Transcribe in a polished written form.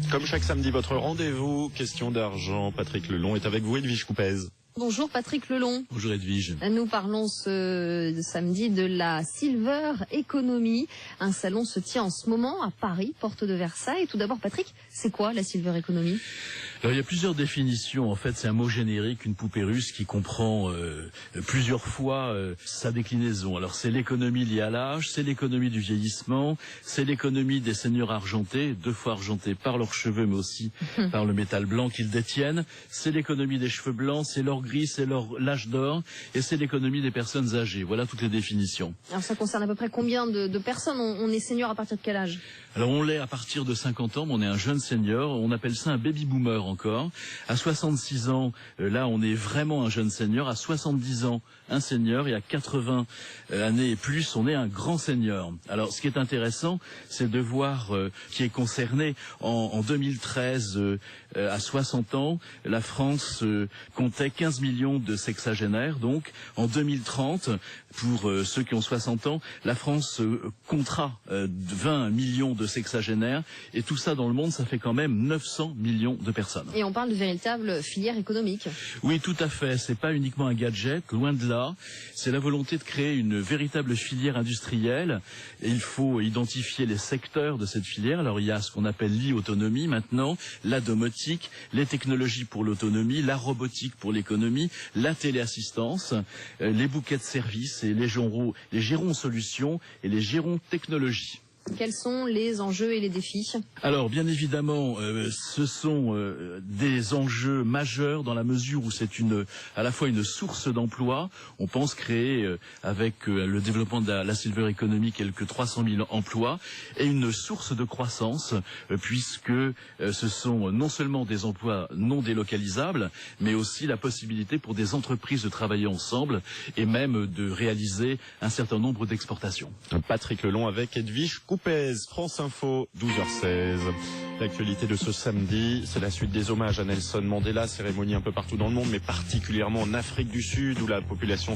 Comme chaque samedi, votre rendez-vous, question d'argent. Patrick Lelon est avec vous, Edwige Coupez. Bonjour Patrick Lelon. Bonjour Edwige. Nous parlons ce samedi de la Silver Economy. Un salon se tient en ce moment à Paris, porte de Versailles. Tout d'abord Patrick, c'est quoi la Silver Economy ? Alors il y a plusieurs définitions. En fait, c'est un mot générique, une poupée russe qui comprend plusieurs fois sa déclinaison. Alors c'est l'économie liée à l'âge, c'est l'économie du vieillissement, c'est l'économie des seigneurs argentés, 2 fois argentés par leurs cheveux mais aussi par le métal blanc qu'ils détiennent. C'est l'économie des cheveux blancs, c'est l'or gris, c'est l'âge d'or et c'est l'économie des personnes âgées. Voilà toutes les définitions. Alors ça concerne à peu près combien de personnes ? On est senior à partir de quel âge ? Alors on l'est à partir de 50 ans, mais on est un jeune senior, on appelle ça un baby boomer encore. À 66 ans, là on est vraiment un jeune senior, à 70 ans un senior et à 80 années et plus on est un grand senior. Alors ce qui est intéressant, c'est de voir qui est concerné. En 2013, à 60 ans, la France comptait 15 millions de sexagénaires. Donc en 2030, pour ceux qui ont 60 ans, la France comptera 20 millions de sexagénaires et tout ça dans le monde, ça fait quand même 900 millions de personnes. Et on parle de véritable filière économique. Oui, tout à fait. C'est pas uniquement un gadget, loin de là. C'est la volonté de créer une véritable filière industrielle. Et il faut identifier les secteurs de cette filière. Alors il y a ce qu'on appelle l'e-autonomie maintenant, la domotique, les technologies pour l'autonomie, la robotique pour l'économie, la téléassistance, les bouquets de services et les gérons solutions et les gérons technologies. Quels sont les enjeux et les défis ? Alors, bien évidemment, ce sont des enjeux majeurs dans la mesure où c'est à la fois une source d'emploi. On pense créer, avec le développement de la Silver Economy, quelques 300 000 emplois, et une source de croissance, puisque ce sont non seulement des emplois non délocalisables, mais aussi la possibilité pour des entreprises de travailler ensemble et même de réaliser un certain nombre d'exportations. Patrick Lelon avec Edwige Coupez. France Info, 12h16. L'actualité de ce samedi, c'est la suite des hommages à Nelson Mandela, cérémonie un peu partout dans le monde, mais particulièrement en Afrique du Sud, où la population